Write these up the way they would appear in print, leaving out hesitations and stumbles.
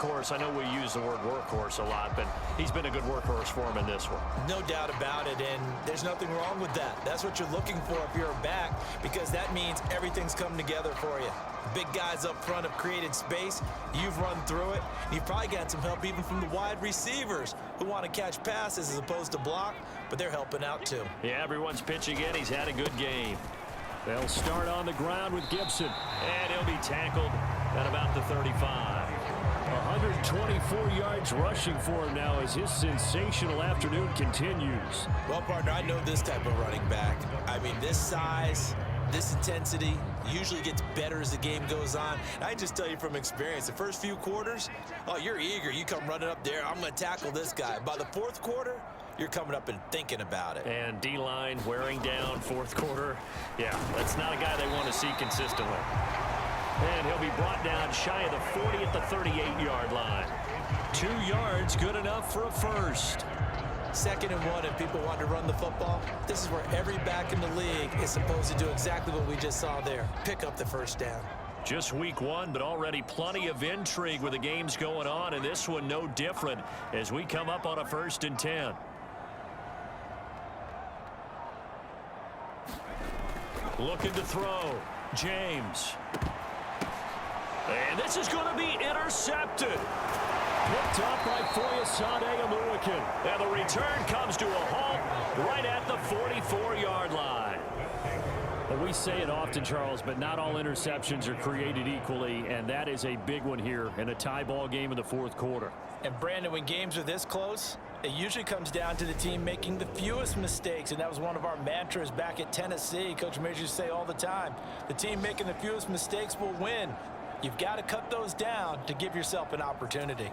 workhorse. I know we use the word workhorse a lot, but he's been a good workhorse for him in this one. No doubt about it, and there's nothing wrong with that. That's what you're looking for if you're a back, because that means everything's come together for you. Big guys up front have created space. You've run through it. You've probably got some help even from the wide receivers who want to catch passes as opposed to block, but they're helping out too. Yeah, everyone's pitching in. He's had a good game. They'll start on the ground with Gibson. And he'll be tackled at about the 35. 124 yards rushing for him now as his sensational afternoon continues. Well, partner, I know this type of running back. I mean, this size, this intensity usually gets better as the game goes on. And I just tell you from experience, the first few quarters, oh, you're eager. You come running up there, I'm going to tackle this guy. By the fourth quarter, you're coming up and thinking about it. And D-line wearing down fourth quarter. Yeah, that's not a guy they want to see consistently. And he'll be brought down shy of the 40 at the 38-yard line. 2 yards, good enough for a first. 2nd and 1, and people want to run the football. This is where every back in the league is supposed to do exactly what we just saw there. Pick up the first down. Just week 1, but already plenty of intrigue with the games going on, and this one no different as we come up on a 1st and 10. Looking to throw. James. And this is going to be intercepted. Picked up by Foyesade Aluakin. And the return comes to a halt right at the 44-yard line. Well, we say it often, Charles, but not all interceptions are created equally, and that is a big one here in a tie ball game in the fourth quarter. And, Brandon, when games are this close, it usually comes down to the team making the fewest mistakes, and that was one of our mantras back at Tennessee. Coach Major used to say all the time, the team making the fewest mistakes will win. You've got to cut those down to give yourself an opportunity.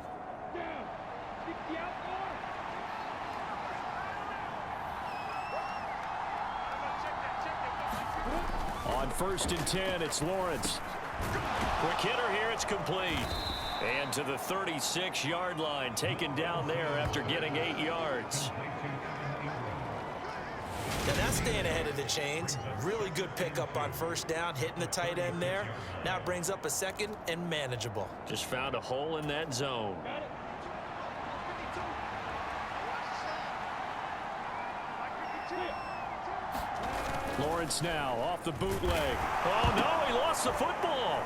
On 1st and 10, it's Lawrence. Quick hitter here, it's complete. And to the 36-yard line, taken down there after getting 8 yards. Now that's staying ahead of the chains. Really good pickup on 1st down, hitting the tight end there. Now it brings up a 2nd and manageable. Just found a hole in that zone. Lawrence now off the bootleg. Oh, no, he lost the football.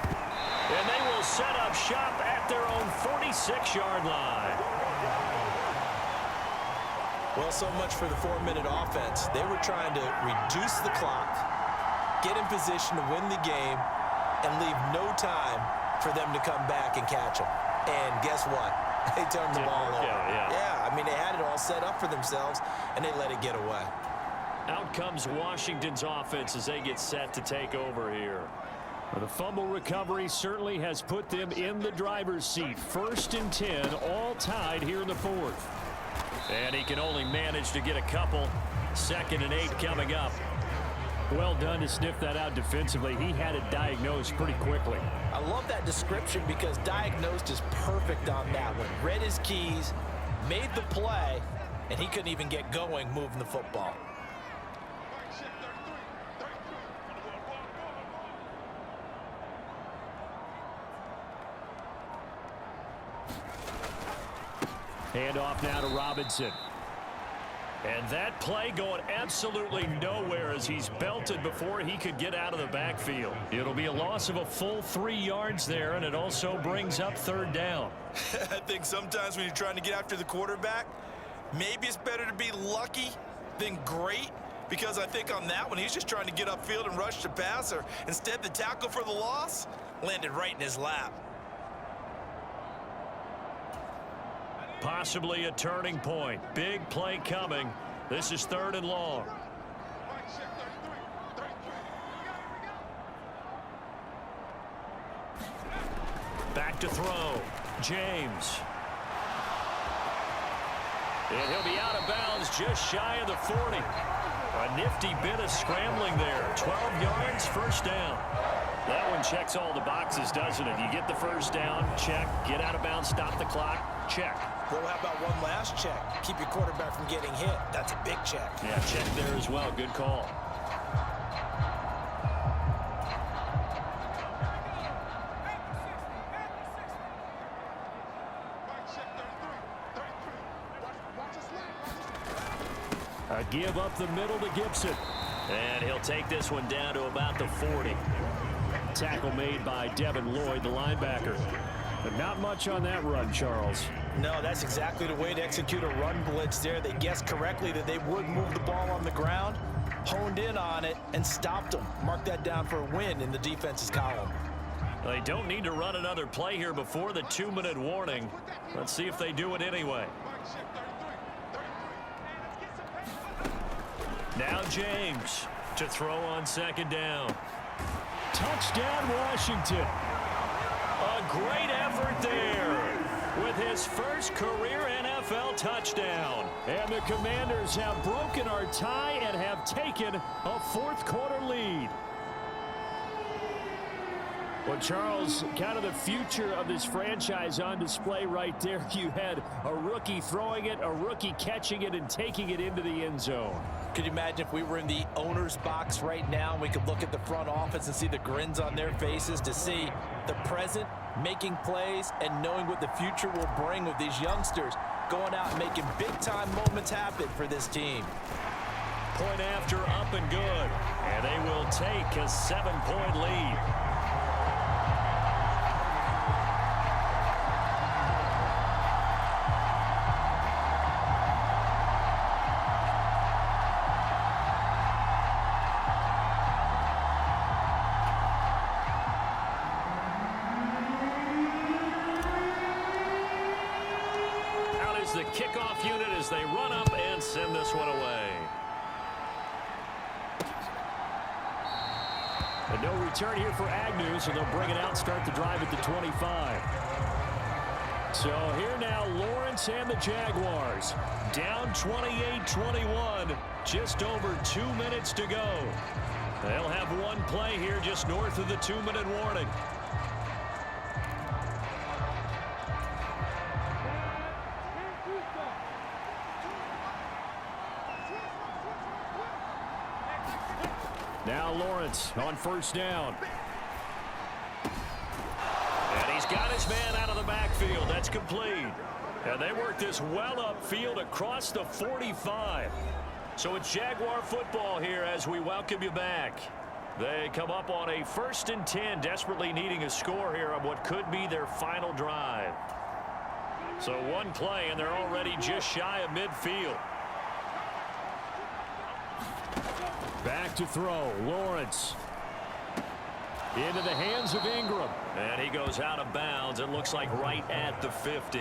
And they will set up shop at their own 46-yard line. Well, so much for the 4-minute offense. They were trying to reduce the clock, get in position to win the game, and leave no time for them to come back and catch them. And guess what? They turned the ball over. Yeah, I mean, they had it all set up for themselves, and they let it get away. Out comes Washington's offense as they get set to take over here. Well, the fumble recovery certainly has put them in the driver's seat. 1st and 10, all tied here in the fourth. And he can only manage to get a couple. 2nd and 8 coming up. Well done to sniff that out defensively. He had it diagnosed pretty quickly. I love that description because diagnosed is perfect on that one. Read his keys, made the play, and he couldn't even get going moving the football. Hand off now to Robinson. And that play going absolutely nowhere as he's belted before he could get out of the backfield. It'll be a loss of a full 3 yards there, and it also brings up 3rd down. I think sometimes when you're trying to get after the quarterback, maybe it's better to be lucky than great, because I think on that one, he's just trying to get upfield and rush the passer. Instead, the tackle for the loss landed right in his lap. Possibly a turning point. Big play coming. This is 3rd and long. Back to throw. James. And he'll be out of bounds just shy of the 40. A nifty bit of scrambling there. 12 yards, 1st down. That one checks all the boxes, doesn't it? You get the 1st down, check. Get out of bounds, stop the clock, check. Well, how about one last check? Keep your quarterback from getting hit. That's a big check. Yeah, check there as well. Good call. A give up the middle to Gibson. And he'll take this one down to about the 40. Tackle made by Devin Lloyd, the linebacker. But not much on that run, Charles. No, that's exactly the way to execute a run blitz there. They guessed correctly that they would move the ball on the ground, honed in on it, and stopped them. Mark that down for a win in the defense's column. They don't need to run another play here before the 2-minute warning. Let's see if they do it anyway. Now James to throw on second down. Touchdown, Washington. A great effort there with his first career NFL touchdown. And the Commanders have broken our tie and have taken a fourth-quarter lead. Well, Charles, kind of the future of this franchise on display right there. You had a rookie throwing it, a rookie catching it, and taking it into the end zone. Could you imagine if we were in the owner's box right now and we could look at the front office and see the grins on their faces, to see the present making plays and knowing what the future will bring with these youngsters going out and making big-time moments happen for this team. Point after up and good. And they will take a 7-point lead. The kickoff unit as they run up and send this one away. And no return here for Agnew, so they'll bring it out and start the drive at the 25. So here now, Lawrence and the Jaguars. Down 28-21, just over 2 minutes to go. They'll have one play here just north of the 2-minute warning. Now Lawrence on first down. And he's got his man out of the backfield. That's complete. And they work this well upfield across the 45. So it's Jaguar football here as we welcome you back. They come up on a 1st and 10, desperately needing a score here on what could be their final drive. So one play, and they're already just shy of midfield. Back to throw, Lawrence. Into the hands of Ingram. And he goes out of bounds. It looks like right at the 50.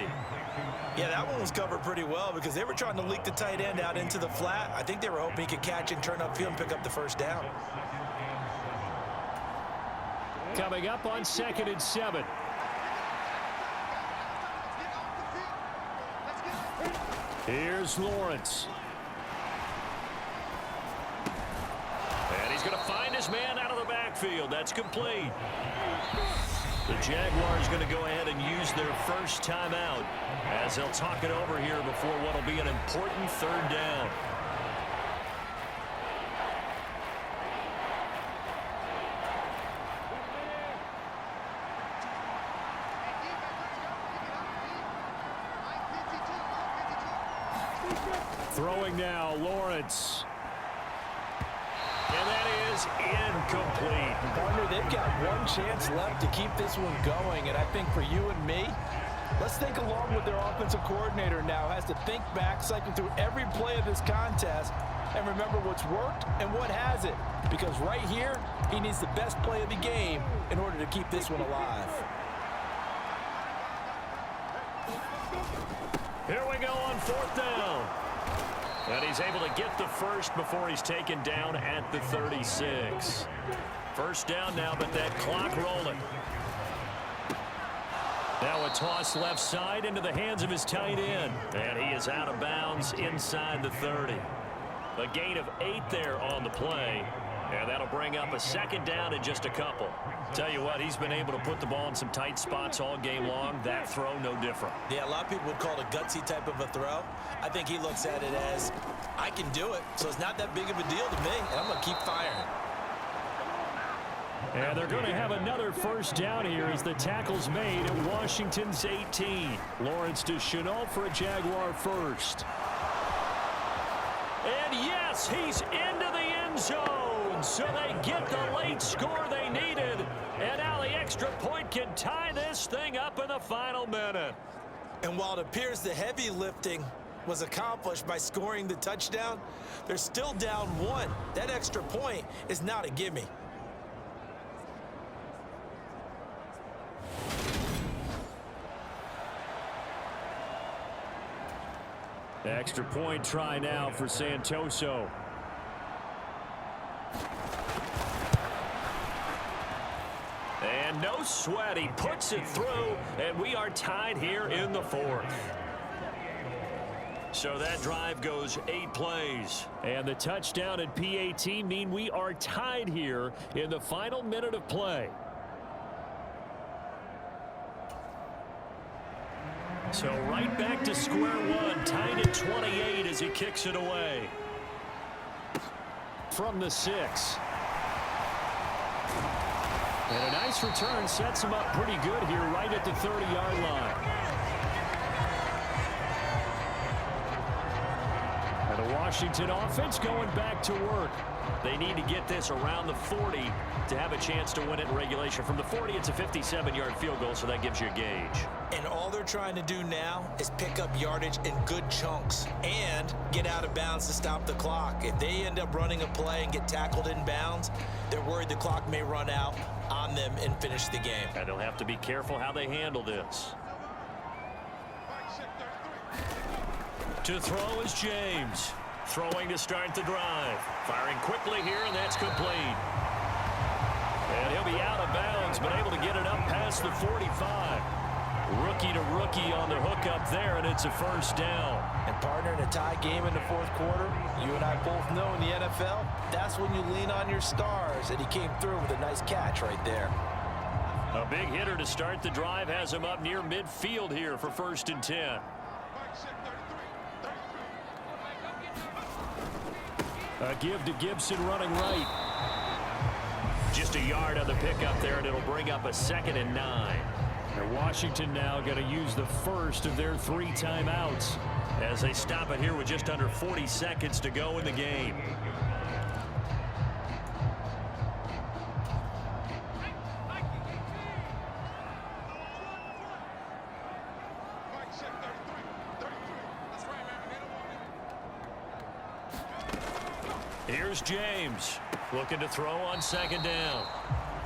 Yeah, that one was covered pretty well because they were trying to leak the tight end out into the flat. I think they were hoping he could catch and turn upfield and pick up the first down. Coming up on 2nd and 7. Here's Lawrence. And he's going to find his man out of the backfield. That's complete. The Jaguars going to go ahead and use their first timeout as they'll talk it over here before what will be an important 3rd down. Throwing now, Lawrence. And that is incomplete. Partner, they've got one chance left to keep this one going, and I think for you and me, let's think along with their offensive coordinator now. Has to think back, cycle through every play of this contest, and remember what's worked and what hasn't. Because right here, he needs the best play of the game in order to keep this one alive. Here we go on 4th down. And he's able to get the first before he's taken down at the 36. First down now, but that clock rolling. Now a toss left side into the hands of his tight end. And he is out of bounds inside the 30. A gain of 8 there on the play. And that'll bring up a 2nd down in just a couple. Tell you what, he's been able to put the ball in some tight spots all game long. That throw, no different. Yeah, a lot of people would call it a gutsy type of a throw. I think he looks at it as, I can do it, so it's not that big of a deal to me, and I'm going to keep firing. And they're going to have another first down here as the tackle's made at Washington's 18. Lawrence to Chenault for a Jaguar first. And yes, he's into the end zone. So they get the late score they needed. And now the extra point can tie this thing up in the final minute. And while it appears the heavy lifting was accomplished by scoring the touchdown, they're still down one. That extra point is not a gimme. Extra point try now for Santoso. And no sweat, he puts it through, and we are tied here in the fourth. So that drive goes 8 plays. And the touchdown and PAT mean we are tied here in the final minute of play. So right back to square one, tied at 28 as he kicks it away. From the 6. And a nice return sets him up pretty good here right at the 30-yard line. And the Washington offense going back to work. They need to get this around the 40 to have a chance to win it in regulation. From the 40, it's a 57-yard field goal, so that gives you a gauge. And all they're trying to do now is pick up yardage in good chunks and get out of bounds to stop the clock. If they end up running a play and get tackled in bounds, they're worried the clock may run out on them and finish the game. And they'll have to be careful how they handle this. To throw is James. Throwing to start the drive. Firing quickly here, and that's complete. And he'll be out of bounds, but able to get it up past the 45. Rookie to rookie on the hook up there, and it's a first down. And partner, in a tie game in the fourth quarter, you and I both know in the NFL, that's when you lean on your stars, and he came through with a nice catch right there. A big hitter to start the drive has him up near midfield here for 1st and 10. A give to Gibson running right. Just a yard on the pickup there, and it'll bring up a 2nd and 9. And Washington now going to use the first of their 3 timeouts as they stop it here with just under 40 seconds to go in the game. Here's James looking to throw on 2nd down.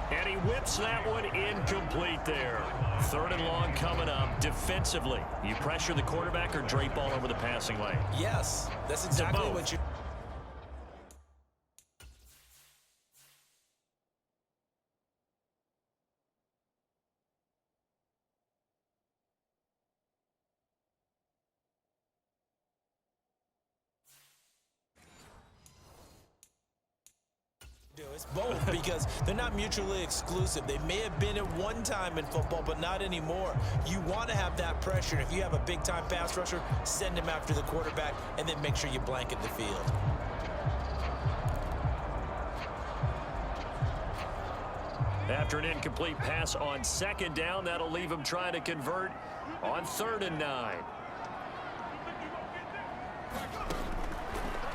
And he whips that one incomplete there. 3rd and long coming up. Defensively, you pressure the quarterback or drape all over the passing lane? Yes, that's exactly what you... It's both, because they're not mutually exclusive. They may have been at one time in football, but not anymore. You want to have that pressure. If you have a big-time pass rusher, send him after the quarterback, and then make sure you blanket the field. After an incomplete pass on 2nd down, that'll leave him trying to convert on 3rd and 9.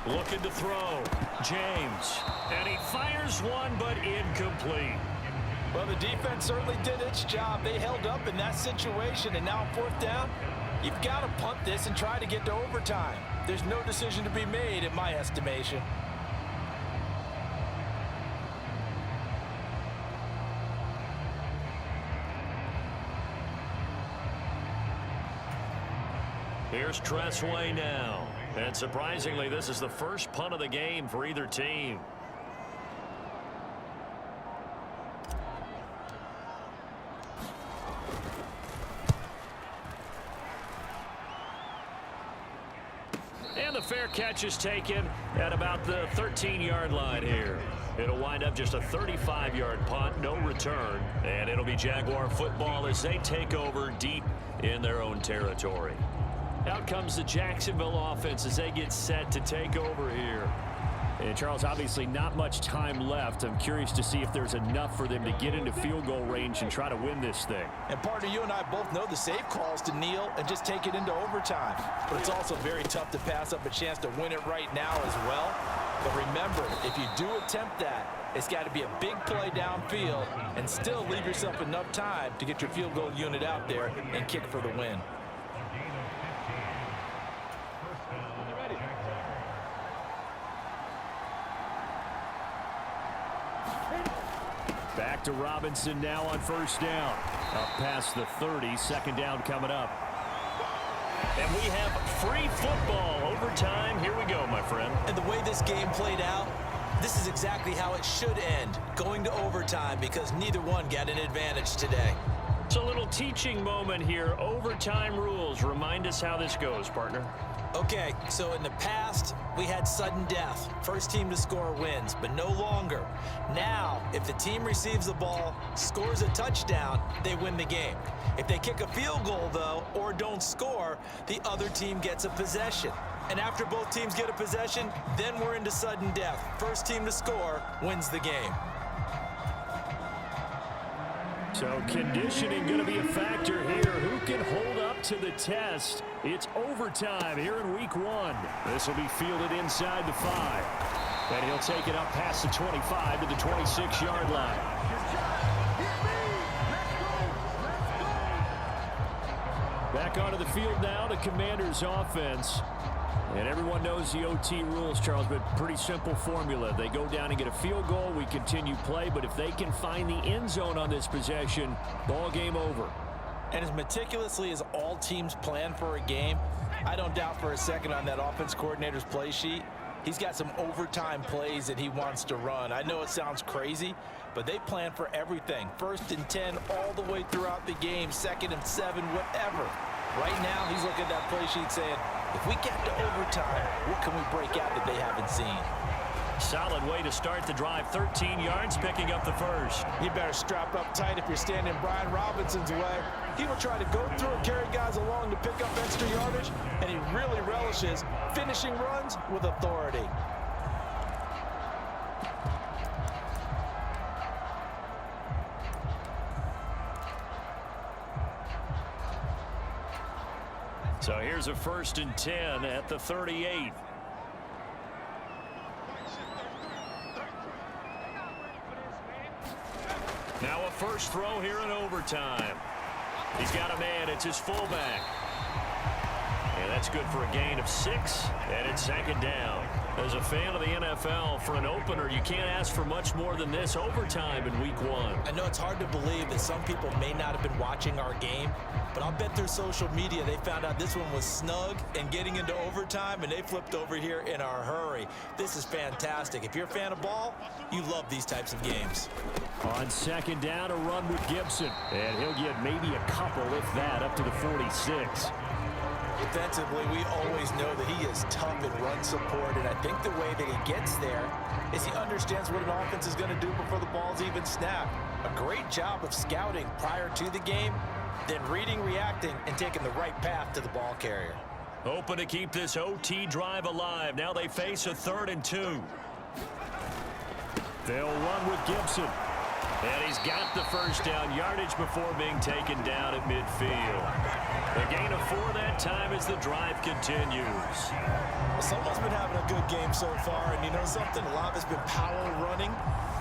Looking to throw. James. And he fires one, but incomplete. Well, the defense certainly did its job. They held up in that situation, and now on 4th down, you've got to punt this and try to get to overtime. There's no decision to be made in my estimation. Here's Tressway now. And surprisingly, this is the first punt of the game for either team. And the fair catch is taken at about the 13-yard line here. It'll wind up just a 35-yard punt, no return. And it'll be Jaguar football as they take over deep in their own territory. Out comes the Jacksonville offense as they get set to take over here. And Charles, obviously not much time left. I'm curious to see if there's enough for them to get into field goal range and try to win this thing. And partner, you and I both know the safe calls to kneel and just take it into overtime. But it's also very tough to pass up a chance to win it right now as well. But remember, if you do attempt that, it's got to be a big play downfield and still leave yourself enough time to get your field goal unit out there and kick for the win. Back to Robinson now on first down. Up past the 30, second down coming up. And we have free football overtime. Here we go, my friend. And the way this game played out, this is exactly how it should end, going to overtime, because neither one got an advantage today. It's a little teaching moment here. Overtime rules. Remind us how this goes, partner. Okay, so in the past, we had sudden death. First team to score wins, but no longer. Now, if the team receives the ball, scores a touchdown, they win the game. If they kick a field goal, though, or don't score, the other team gets a possession. And after both teams get a possession, then we're into sudden death. First team to score wins the game. So conditioning going to be a factor here. Who can hold up to the test? It's overtime here in week 1. This will be fielded inside the 5. And he'll take it up past the 25 to the 26-yard line. Back onto the field now, the Commanders' offense. And everyone knows the OT rules, Charles, but pretty simple formula. They go down and get a field goal, we continue play, but if they can find the end zone on this possession, ball game over. And as meticulously as all teams plan for a game, I don't doubt for a second on that offense coordinator's play sheet, he's got some overtime plays that he wants to run. I know it sounds crazy, but they plan for everything. 1st and 10 all the way throughout the game, 2nd and 7, whatever. Right now, he's looking at that play sheet saying, if we get to overtime, what can we break out that they haven't seen? Solid way to start the drive. 13 yards, picking up the first. You better strap up tight if you're standing Brian Robinson's way. He will try to go through and carry guys along to pick up extra yardage, and he really relishes finishing runs with authority. So here's a 1st and 10 at the 38. Now a first throw here in overtime. He's got a man. It's his fullback. And that's good for a gain of 6, and it's 2nd down. As a fan of the NFL, for an opener, you can't ask for much more than this. Overtime in week 1. I know it's hard to believe that some people may not have been watching our game, but I'll bet through social media they found out this one was snug and getting into overtime, and they flipped over here in a hurry. This is fantastic. If you're a fan of ball, you love these types of games. On 2nd down, a run with Gibson. And he'll get maybe a couple, if that, up to the 46. Defensively, we always know that he is tough in run support, and I think the way that he gets there is he understands what an offense is going to do before the ball's even snapped. A great job of scouting prior to the game, then reading, reacting, and taking the right path to the ball carrier. Hoping to keep this OT drive alive. Now they face a 3rd and 2. They'll run with Gibson. And he's got the first down yardage before being taken down at midfield. A gain of 4 that time as the drive continues. Well, someone's been having a good game so far, and you know something? A lot has been power running.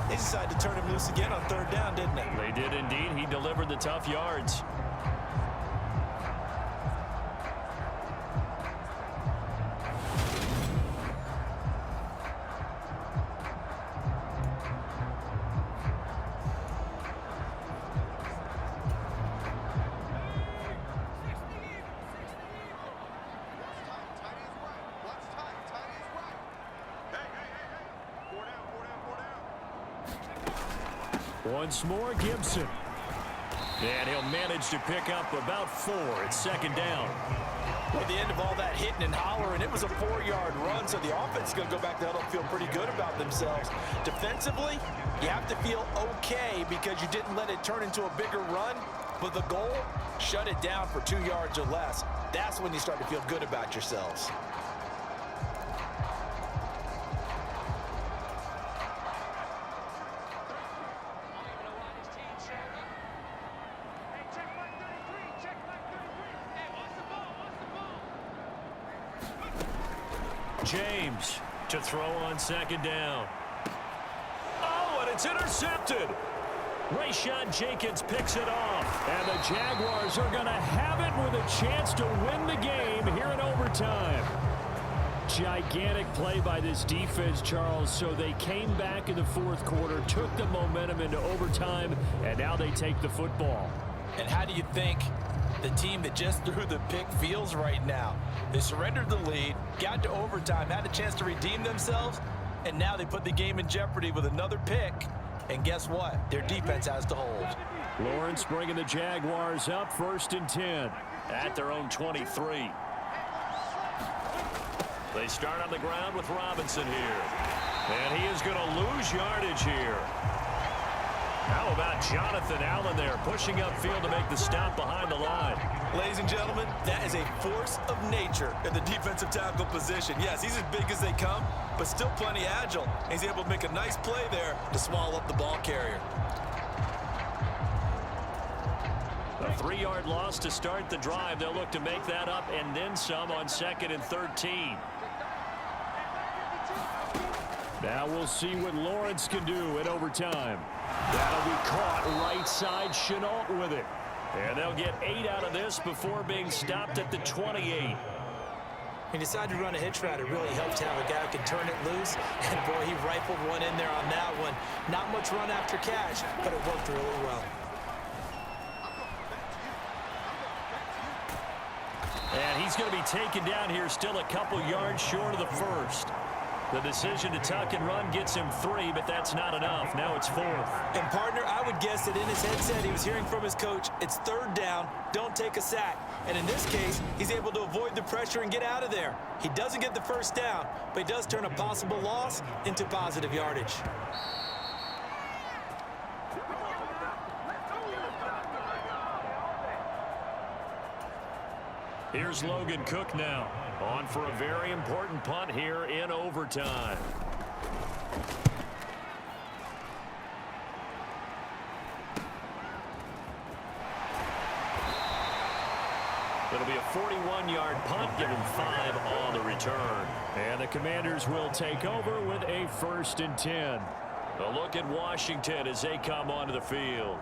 They decided to turn him loose again on 3rd down, didn't they? They did indeed. He delivered the tough yards. Once more, Gibson. And he'll manage to pick up about 4 at 2nd down. At the end of all that hitting and hollering, it was a 4-yard run, so the offense is going to go back to huddle and feel pretty good about themselves. Defensively, you have to feel okay because you didn't let it turn into a bigger run, but the goal, shut it down for 2 yards or less. That's when you start to feel good about yourselves. James to throw on second down. Oh, and it's intercepted. Rayshawn Jenkins picks it off. And the Jaguars are going to have it with a chance to win the game here in overtime. Gigantic play by this defense, Charles. So they came back in the fourth quarter, took the momentum into overtime, and now they take the football. And how do you think the team that just threw the pick feels right now? They surrendered the lead, got to overtime, had a chance to redeem themselves, and now they put the game in jeopardy with another pick. And guess what? Their defense has to hold. Lawrence bringing the Jaguars up, 1st and 10. At their own 23. They start on the ground with Robinson here. And he is going to lose yardage here. How about Jonathan Allen there pushing upfield to make the stop behind the line? Ladies and gentlemen, that is a force of nature in the defensive tackle position. Yes, he's as big as they come, but still plenty agile. He's able to make a nice play there to swallow up the ball carrier. A 3-yard loss to start the drive. They'll look to make that up and then some on 2nd and 13. Now we'll see what Lawrence can do in overtime. That'll be caught right side. Chenault with it. And they'll get 8 out of this before being stopped at the 28. He decided to run a hitch route. It really helped to have a guy who can turn it loose. And boy, he rifled one in there on that one. Not much run after catch, but it worked really well. And he's going to be taken down here, still a couple yards short of the first. The decision to tuck and run gets him 3, but that's not enough. Now it's 4th. And, partner, I would guess that in his headset he was hearing from his coach, it's 3rd down, don't take a sack. And in this case, he's able to avoid the pressure and get out of there. He doesn't get the 1st down, but he does turn a possible loss into positive yardage. Here's Logan Cook now, on for a very important punt here in overtime. It'll be a 41-yard punt, giving 5 on the return. And the Commanders will take over with a 1st and 10. A look at Washington as they come onto the field.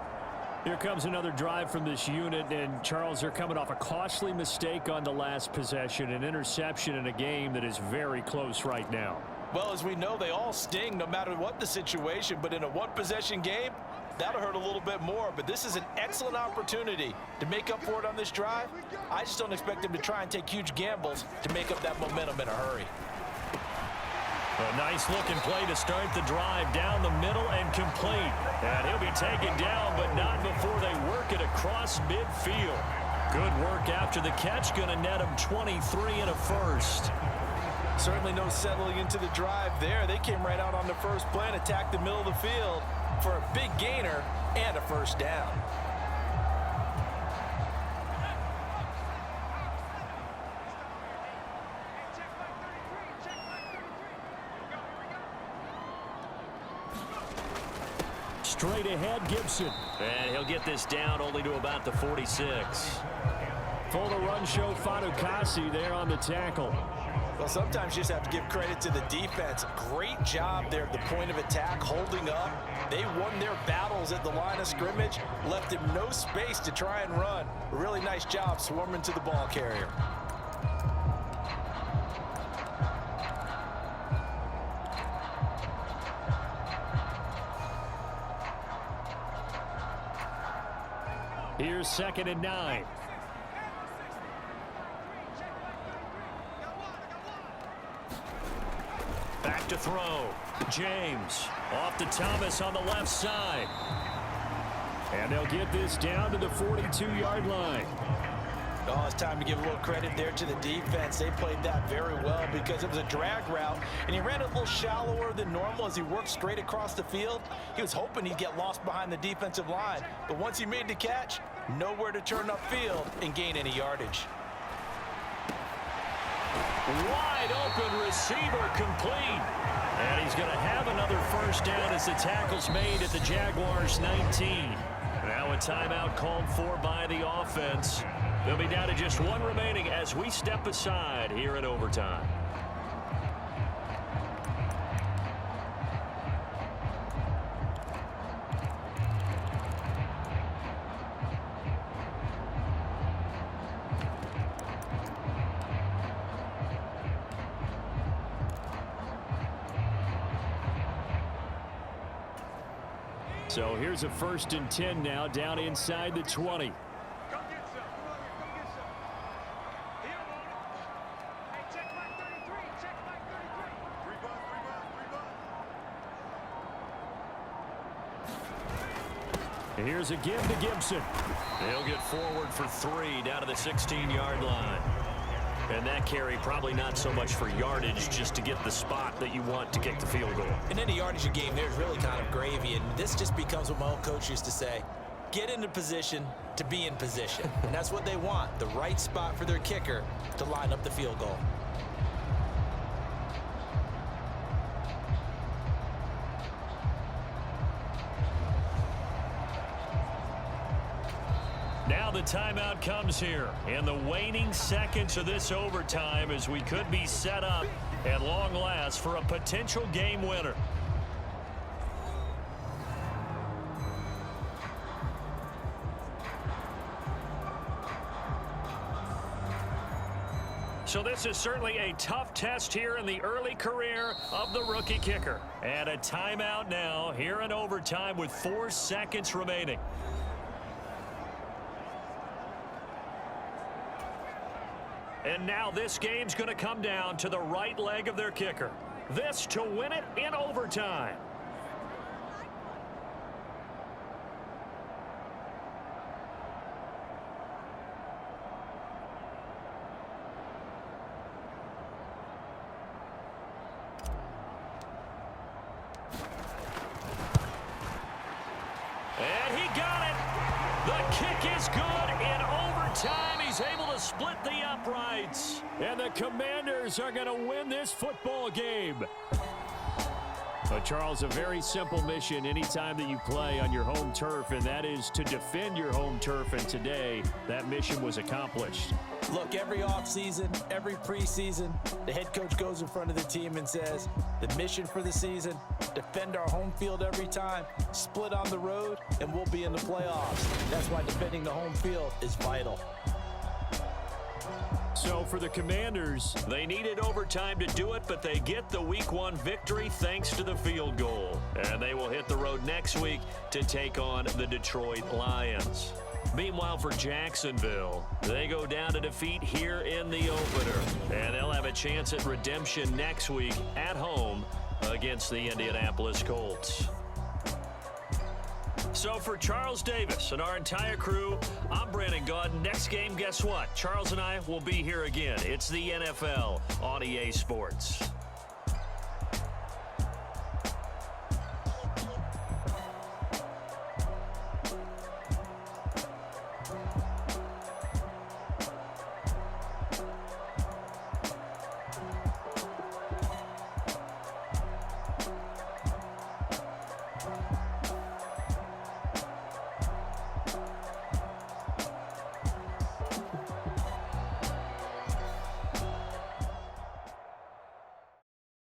Here comes another drive from this unit, and Charles, they're coming off a costly mistake on the last possession, an interception in a game that is very close right now. Well, as we know, they all sting no matter what the situation, but in a one-possession game, that'll hurt a little bit more. But this is an excellent opportunity to make up for it on this drive. I just don't expect them to try and take huge gambles to make up that momentum in a hurry. A nice-looking play to start the drive down the middle and complete. And he'll be taken down, but not before they work it across midfield. Good work after the catch. Going to net him 23 and a 1st. Certainly no settling into the drive there. They came right out on the first play and attacked the middle of the field for a big gainer and a 1st down. Straight ahead, Gibson. And he'll get this down only to about the 46. Full to run show, Fatukasi there on the tackle. Well, sometimes you just have to give credit to the defense. Great job there at the point of attack, holding up. They won their battles at the line of scrimmage, left him no space to try and run. Really nice job swarming to the ball carrier. Here's 2nd and 9. Back to throw. James off to Thomas on the left side. And they'll get this down to the 42-yard line. Oh, it's time to give a little credit there to the defense. They played that very well because it was a drag route, and he ran a little shallower than normal as he worked straight across the field. He was hoping he'd get lost behind the defensive line, but once he made the catch, nowhere to turn upfield and gain any yardage. Wide open receiver complete. And he's going to have another 1st down as the tackle's made at the Jaguars 19. Now a timeout called for by the offense. They'll be down to just 1 remaining as we step aside here in overtime. So here's a 1st and 10 now, down inside the 20. Here's a give to Gibson. He'll get forward for 3 down to the 16-yard line. And that carry probably not so much for yardage, just to get the spot that you want to kick the field goal. In any yardage game, there's really kind of gravy, and this just becomes what my old coach used to say: get into position to be in position. And that's what they want, the right spot for their kicker to line up the field goal. Now the timeout comes here in the waning seconds of this overtime, as we could be set up at long last for a potential game winner. So this is certainly a tough test here in the early career of the rookie kicker. And a timeout now here in overtime with 4 seconds remaining. And now this game's going to come down to the right leg of their kicker. This to win it in overtime. And he got it. The kick is good in overtime. He's able to split the uprights. And the Commanders are going to win this football game. But Charles, a very simple mission anytime that you play on your home turf, and that is to defend your home turf. And today, that mission was accomplished. Look, every offseason, every preseason, the head coach goes in front of the team and says, the mission for the season, defend our home field every time, split on the road, and we'll be in the playoffs. That's why defending the home field is vital. So for the Commanders, they needed overtime to do it, but they get the Week 1 victory thanks to the field goal. And they will hit the road next week to take on the Detroit Lions. Meanwhile, for Jacksonville, they go down to defeat here in the opener. And they'll have a chance at redemption next week at home against the Indianapolis Colts. So for Charles Davis and our entire crew, I'm Brandon Gaudin. Next game, guess what? Charles and I will be here again. It's the NFL on EA Sports.